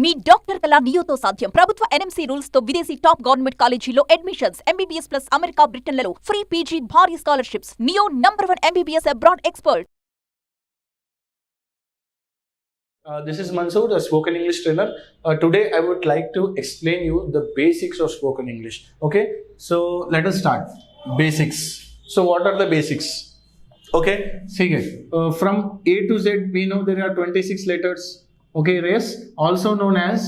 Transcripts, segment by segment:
మీ doctor కళ నియోతో సాధ్యం. ప్రభుత్వ NMC రూల్స్ తో విదేశీ టాప్ గవర్నమెంట్ కాలేజీలో అడ్మిషన్స్, MBBS ప్లస్ అమెరికా బ్రిటన్లలో ఫ్రీ PG భారీ scholarships. Neo #1 MBBS abroad expert. This is Mansoor, a spoken English trainer. Today I would like to explain you the basics of spoken English. Okay, so let us start. Basics. So what are the basics? Okay, see here. From A to Z we know there are 26 letters. Okay, race, also known as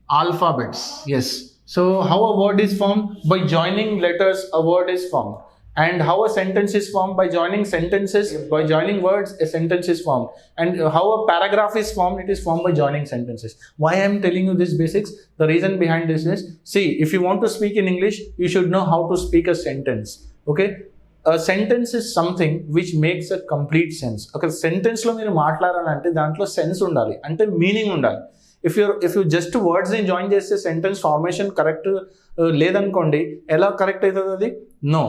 alphabets. Yes. So how a word is formed? By joining letters, a word is formed. And how a sentence is formed? By joining sentences, by joining words, a sentence is formed. And how a paragraph is formed? It is formed by joining sentences. Why I am telling you this basics? The reason behind this is, see, if you want to speak in English, you should know how to speak a sentence. Okay? A sentence is something which makes a complete sense. Okay, sentence lo మీరు మాట్లాడాలంటే దాంట్లో sense ఉండాలి, అంటే meaning ఉండాలి. If you just words ని join చేస్తే sentence formation correct లేదనుకోండి, ఎలా కరెక్ట్ అవుతుంది అది? నో.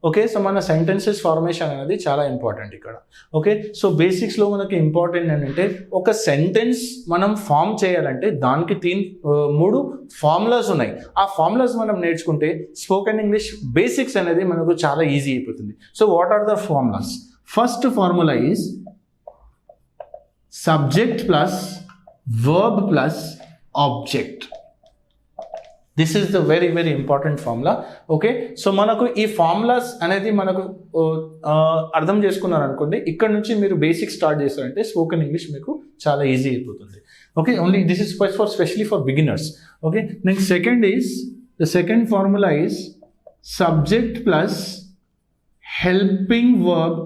ఓకే, సో మన సెంటెన్సెస్ ఫార్మేషన్ అనేది చాలా ఇంపార్టెంట్ ఇక్కడ. ఓకే, సో బేసిక్స్లో మనకి ఇంపార్టెంట్ ఏంటంటే, ఒక సెంటెన్స్ మనం ఫామ్ చేయాలంటే దానికి 3 ఫార్ములాస్ ఉన్నాయి. ఆ ఫార్ములాస్ మనం నేర్చుకుంటే స్పోకెన్ ఇంగ్లీష్ బేసిక్స్ అనేది మనకు చాలా ఈజీ అయిపోతుంది. So what are the formulas? First formula is subject plus verb plus object. This is the very very important formula. Okay, so మనకు ఈ ఫార్ములాస్ అనేది మనకు అర్థం చేసుకున్నారు అనుకోండి, ఇక్కడ నుంచి మీరు బేసిక్ స్టార్ట్ చేస్తారంటే స్పోకెన్ ఇంగ్లీష్ మీకు చాలా ఈజీ అయిపోతుంది. Okay, only this is for specially for beginners. Okay, next the second formula is subject plus helping verb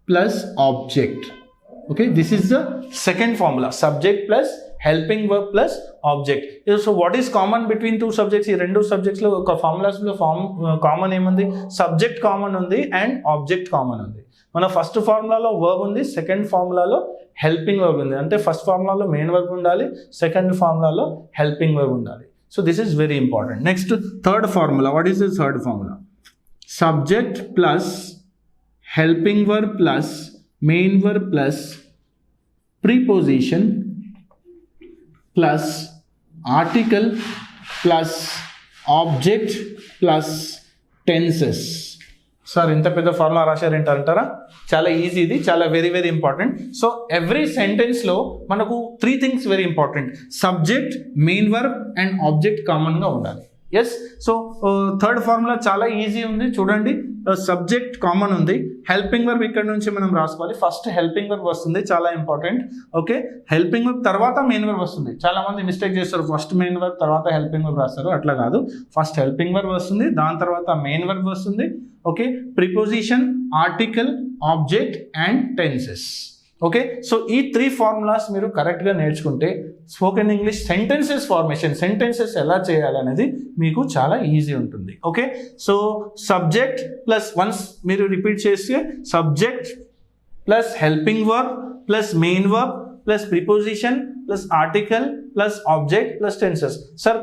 plus object. Okay, this is the second formula, subject plus helping verb plus object. So what is common between two subjects? ఈ రెండు సబ్జెక్ట్స్లో ఒక ఫార్ములాస్లో common ఏముంది? Subject common ఉంది and object common ఉంది. మన first ఫార్ములాలో verb ఉంది, second ఫార్ములాలో helping verb ఉంది. అంటే ఫస్ట్ ఫార్ములాలో మెయిన్ వర్బ్ ఉండాలి, సెకండ్ ఫార్ములాలో హెల్పింగ్ వర్బ్ ఉండాలి. So this is very important. Next third formula. What is the third formula? Subject plus helping verb plus main verb plus preposition plus article plus object plus tenses. Sir ఇంత పెద్ద formula రాశారు ఏంటంటారా? చాలా easy, ఇది చాలా very very important. So every సెంటెన్స్లో మనకు 3 things very important. Subject, main verb and object కామన్గా ఉండాలి. ఎస్, సో థర్డ్ ఫార్ములా చాలా ఈజీ ఉంది చూడండి. సబ్జెక్ట్ కామన్ ఉంది, హెల్పింగ్ వర్బ్ ఇక్కడ నుంచి మనం రాసుకోవాలి. ఫస్ట్ హెల్పింగ్ వర్బ్ వస్తుంది, చాలా ఇంపార్టెంట్. ఓకే, హెల్పింగ్ వర్బ్ తర్వాత మెయిన్ వర్బ్ వస్తుంది. చాలా మంది మిస్టేక్ చేస్తారు, ఫస్ట్ మెయిన్ వర్బ్ తర్వాత హెల్పింగ్ వర్బ్ రాస్తారు. అట్లా కాదు, ఫస్ట్ హెల్పింగ్ వర్బ్ వస్తుంది, దాని తర్వాత మెయిన్ వర్బ్ వస్తుంది. Okay, preposition, article, object and tenses. Okay, so ఈ 3 ఫార్ములాస్ మీరు కరెక్ట్గా నేర్చుకుంటే spoken English sentences formation, sentences ఎలా చేయాలనేది మీకు చాలా ఈజీ ఉంటుంది. Okay, so subject plus, once మీరు రిపీట్ చేస్తే, subject plus helping verb plus main verb plus preposition plus article plus object plus tenses. Sir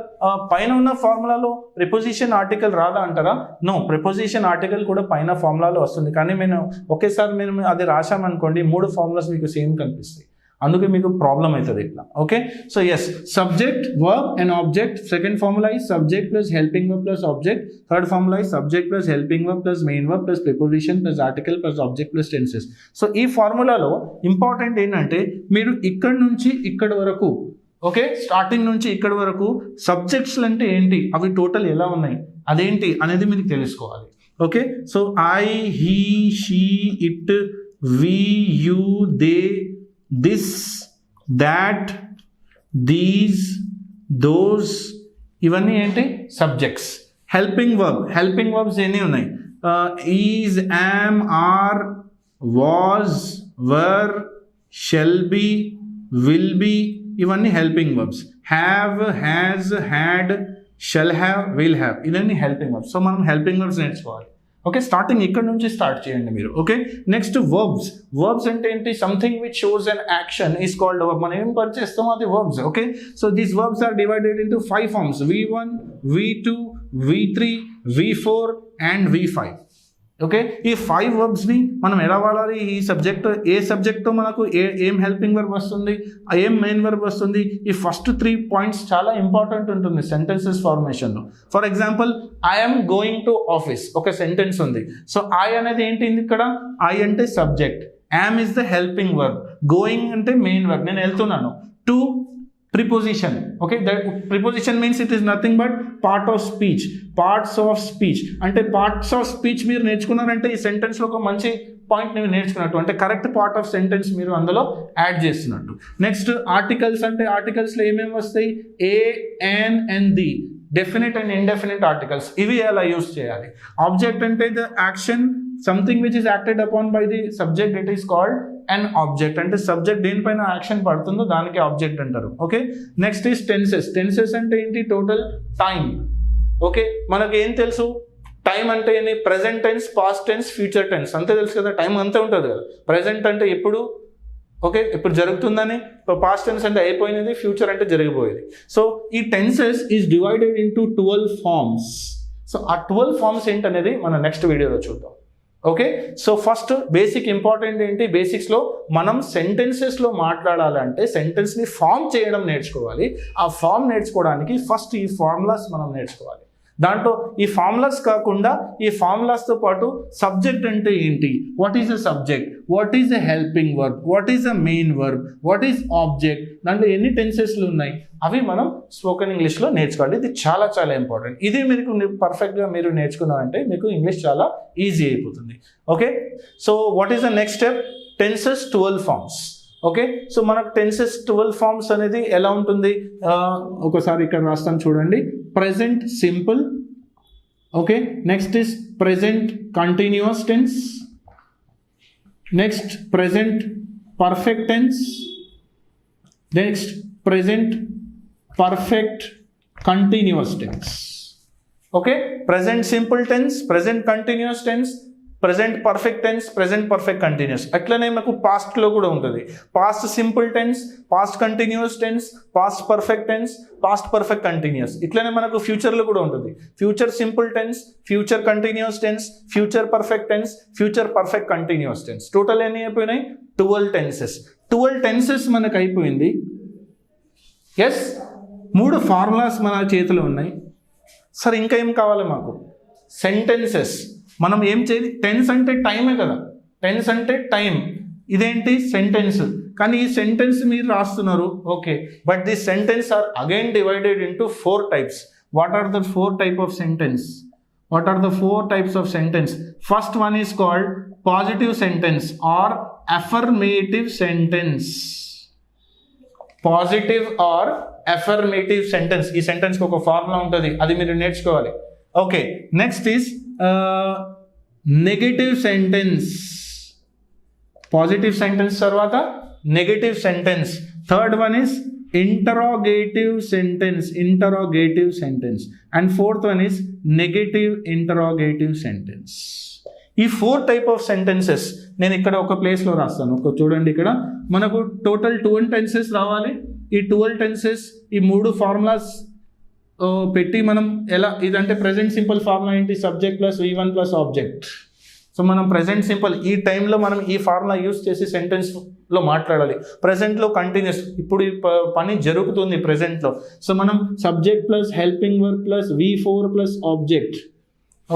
పైన ఉన్న ఫార్ములాలో ప్రిపోజిషన్ ఆర్టికల్ రాదా అంటారా? నో, ప్రిపోజిషన్ ఆర్టికల్ కూడా పైన ఫార్ములాలో వస్తుంది, కానీ మేము ఒకేసారి మేము అది రాశామనుకోండి 3 ఫార్ములాస్ మీకు సేమ్ కనిపిస్తాయి, అందుకే మీకు ప్రాబ్లం అవుతుంది ఇట్లా. Okay, so yes, subject, verb and object. Second formula is subject plus helping verb plus object. Third formula is subject plus helping verb plus main verb plus preposition plus article plus object plus tenses. So ఈ ఫార్ములాలో important ఏంటంటే, మీరు ఇక్కడ నుంచి ఇక్కడ వరకు, okay, starting నుంచి ఇక్కడ వరకు సబ్జెక్ట్స్ అంటే ఏంటి, అవి టోటల్ ఎలా ఉన్నాయి, అదేంటి అనేది మీరు తెలుసుకోవాలి. Okay, so I, he, she, it, we, you, they, this, that, these, those, ఇవన్నీ ఏంటి? సబ్జెక్ట్స్. హెల్పింగ్ వర్బ్స్ ఎన్ని ఉన్నాయి? Is, am, are, was, were, shall be, will be, ఇవన్నీ helping verbs. Have, has, had, shall have, will have, ఇవన్నీ helping verbs. So మనం helping verbs నేర్చుకోవాలి. Okay, starting ఇక్కడ నుంచి స్టార్ట్ చేయండి మీరు. ఓకే, నెక్స్ట్ వర్బ్స్ అంటే ఏంటి? Something which shows an action is called verb. మనం ఏం పని చేస్తామో అది verbs. Okay, so these verbs are divided into 5 forms: V1, V2, V3, V4 and V5. Okay, ఈ 5 వర్బ్స్ని మనం ఎలా వాడాలి? ఈ సబ్జెక్ట్ ఏ సబ్జెక్ట్తో మనకు ఏం హెల్పింగ్ వర్బ్ వస్తుంది, ఏం మెయిన్ వర్బ్ వస్తుంది, ఈ ఫస్ట్ 3 పాయింట్స్ చాలా ఇంపార్టెంట్ ఉంటుంది సెంటెన్సెస్ ఫార్మేషన్లో. For example, I'm going to office ఒక సెంటెన్స్ ఉంది. సో ఐ అనేది ఏంటి ఇక్కడ? ఐ అంటే subject, am is the helping verb, going అంటే మెయిన్ వర్బ్, నేను వెళ్తున్నాను. To preposition. Okay, that preposition means it is nothing but part of speech, parts of speech. అంటే పార్ట్స్ ఆఫ్ స్పీచ్ మీరు నేర్చుకున్నారంటే ఈ సెంటెన్స్లో ఒక మంచి పాయింట్ మీరు నేర్చుకున్నట్టు, అంటే కరెక్ట్ పార్ట్ ఆఫ్ సెంటెన్స్ మీరు అందులో యాడ్ చేస్తున్నట్టు. నెక్స్ట్ ఆర్టికల్స్, అంటే ఆర్టికల్స్లో ఏమేమి వస్తాయి? A, an and the, definite and indefinite articles, ఇవి ఎలా యూస్ చేయాలి. ఆబ్జెక్ట్ అంటే the action, something which is acted upon by the subject, it is called and object. అంటే సబ్జెక్ట్ దేనిపైన యాక్షన్ పడుతుందో దానికి ఆబ్జెక్ట్ అంటారు. Okay, next is tenses. Tenses అంటే ఏంటి? Total time. ఓకే, మనకి ఏం తెలుసు? టైం అంటే ఏంటి? Present tense, past tense, future tense, అంతే తెలుసు కదా. టైం అంతే ఉంటుంది కదా. ప్రెజెంట్ అంటే ఎప్పుడు, ఓకే, ఇప్పుడు జరుగుతుందని. పాస్ట్ టెన్స్ అంటే అయిపోయినది, ఫ్యూచర్ అంటే జరిగిపోయేది. సో ఈ tenses is divided into 12 forms. So ఆ 12 ఫార్మ్స్ ఏంటనేది మనం నెక్స్ట్ వీడియోలో చూద్దాం. Okay, so first basic important ఏంటి? బేసిక్స్లో మనం సెంటెన్సెస్లో మాట్లాడాలంటే సెంటెన్స్ని ఫామ్ చేయడం నేర్చుకోవాలి. ఆ ఫామ్ నేర్చుకోవడానికి ఫస్ట్ ఈ ఫార్ములాస్ మనం నేర్చుకోవాలి. దాంట్లో ఈ ఫార్ములాస్ కాకుండా ఈ ఫార్ములాస్తో పాటు సబ్జెక్ట్ అంటే ఏంటి, what is a subject, what is a helping verb, what is a main verb, what is object, దాంట్లో ఎన్ని టెన్సెస్లు ఉన్నాయి, అవి మనం స్పోకెన్ ఇంగ్లీష్లో నేర్చుకోవాలి. ఇది చాలా చాలా ఇంపార్టెంట్. ఇది మీకు పర్ఫెక్ట్గా మీరు నేర్చుకున్నారంటే మీకు ఇంగ్లీష్ చాలా ఈజీ అయిపోతుంది. Okay, so what is the next step? Tenses 12 forms. Okay, so మనకు టెన్సెస్ 12 ఫార్మ్స్ అనేది ఎలా ఉంటుంది? ఒకసారి ఇక్కడ రాస్తాను చూడండి. Present simple. Okay, next is present continuous tense. Next present perfect tense. Next present perfect continuous tense. Okay, present simple tense, present continuous tense, present perfect tense, present perfect continuous. అట్లనే మనకు పాస్ట్లో కూడా ఉంటుంది. Past simple tense, past continuous tense, past perfect tense, past perfect continuous. ఇట్లనే మనకు ఫ్యూచర్లో కూడా ఉంటుంది. Future simple tense, future continuous tense, future perfect tense, future perfect continuous tense. Total ఎన్ని అయిపోయినాయి? 12 టెన్సెస్. 12 టెన్సెస్ మనకు అయిపోయింది. ఎస్, 3 ఫార్ములాస్ మన చేతిలో ఉన్నాయి. సరే, ఇంకా ఏం కావాలి మాకు? సెంటెన్సెస్. మనం ఏం చేయాలి? టెన్స్ అంటే టైమే కదా, టెన్స్ అంటే టైం. ఇదేంటి? సెంటెన్స్. కానీ ఈ సెంటెన్స్ మీరు రాస్తున్నారు, okay, but this sentence are again divided into 4 types. What are the 4 type of sentence? What are the 4 types of sentence? First one is called positive sentence or affirmative sentence. Positive or affirmative sentence. ఈ సెంటెన్స్కి ఒక formula ఉంటుంది, అది మీరు నేర్చుకోవాలి. Okay, next is negative sentence. Positive sentence తర్వాత negative sentence. Third one is interrogative sentence, interrogative sentence. And fourth one is negative interrogative sentence. ఈ 4 type of sentences నేను ఇక్కడ ఒక ప్లేస్లో రాస్తాను. చూడండి, ఇక్కడ మనకు టోటల్ 12 టెన్సెస్ రావాలి. ఈ 12 టెన్సెస్ ఈ 3 ఫార్ములాస్ పెట్టి మనం ఎలా, ఇదంటే ప్రెజెంట్ సింపుల్ ఫార్ములా ఏంటి? Subject plus V1 plus object. So మనం ప్రెజెంట్ సింపుల్ ఈ టైంలో మనం ఈ ఫార్ములా యూస్ చేసి సెంటెన్స్లో మాట్లాడాలి. ప్రెజెంట్లో కంటిన్యూస్, ఇప్పుడు ఈ పని జరుగుతుంది ప్రెజెంట్లో. సో మనం subject plus helping verb plus V4 plus object.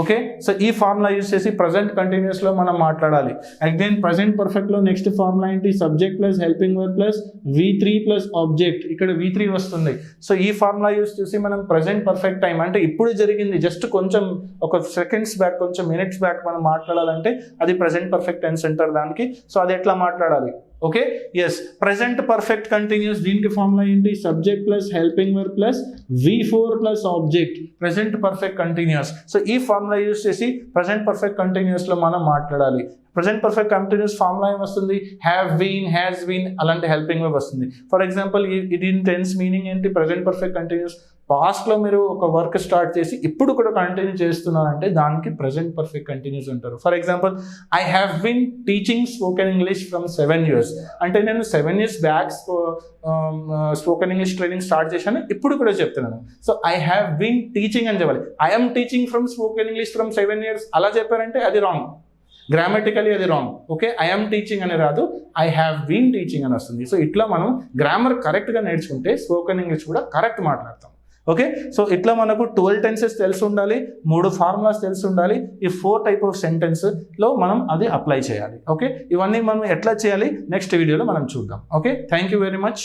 Okay, so ఈ ఫార్ములా యూస్ చేసి ప్రజెంట్ కంటిన్యూస్లో మనం మాట్లాడాలి. అగైన్ ప్రజెంట్ పర్ఫెక్ట్లో నెక్స్ట్ ఫార్ములా ఏంటి? Subject plus helping verb plus V3 plus object. ఇక్కడ V3 వస్తుంది. సో ఈ ఫార్ములా యూస్ చేసి మనం ప్రజెంట్ పర్ఫెక్ట్ టైం, అంటే ఇప్పుడు జరిగింది, జస్ట్ కొంచెం ఒక సెకండ్స్ బ్యాక్, కొంచెం మినిట్స్ బ్యాక్ మనం మాట్లాడాలంటే అది ప్రజెంట్ పర్ఫెక్ట్ టెన్స్ అంటారు దానికి. సో అది ఎట్లా మాట్లాడాలి? Okay, yes, present perfect continuous, దీనికి ఫార్ములా ఏంటి? Subject plus helping verb plus V4 plus object, present perfect continuous. So ఈ ఫార్ములా యూస్ చేసి ప్రజెంట్ పర్ఫెక్ట్ కంటిన్యూస్లో మనం మాట్లాడాలి. ప్రజెంట్ పర్ఫెక్ట్ కంటిన్యూస్ ఫార్ములా ఏం వస్తుంది? హ్యావ్ బీన్, హ్యాస్ బీన్, అలాంటి హెల్పింగ్ వర్బ్ వస్తుంది. ఫర్ ఎగ్జాంపుల్ ఇది టెన్స్ మీనింగ్ ఏంటి? ప్రజెంట్ పర్ఫెక్ట్ కంటిన్యూస్ పాస్ట్లో మీరు ఒక వర్క్ స్టార్ట్ చేసి ఇప్పుడు కూడా కంటిన్యూ చేస్తున్నారంటే దానికి ప్రెజెంట్ పర్ఫెక్ట్ కంటిన్యూస్ అంటారు. For example, I have been teaching spoken English from 7 years. అంటే నేను 7 years back spoken English training start చేశాను, ఇప్పుడు కూడా చెప్తున్నాను. So I have been teaching అని చెప్పాలి. I'm teaching from spoken English from 7 years అలా చెప్పారంటే అది రాంగ్, గ్రామటికలీ అది రాంగ్. ఓకే, ఐఎమ్ టీచింగ్ అని రాదు, ఐ హ్యావ్ బీన్ టీచింగ్ అని వస్తుంది. సో ఇట్లా మనం గ్రామర్ కరెక్ట్గా నేర్చుకుంటే స్పోకెన్ ఇంగ్లీష్ కూడా కరెక్ట్ మాట్లాడతాం. ఓకే, సో ఇట్లా మనకు 12 tenses తెలిసి ఉండాలి, 3 ఫార్ములాస్ తెలిసి ఉండాలి. ఈ 4 type of sentenceలో మనం అది అప్లై చేయాలి. ఓకే, ఇవన్నీ మనం ఎట్లా చేయాలి నెక్స్ట్ వీడియోలో మనం చూద్దాం. Okay, thank you very much.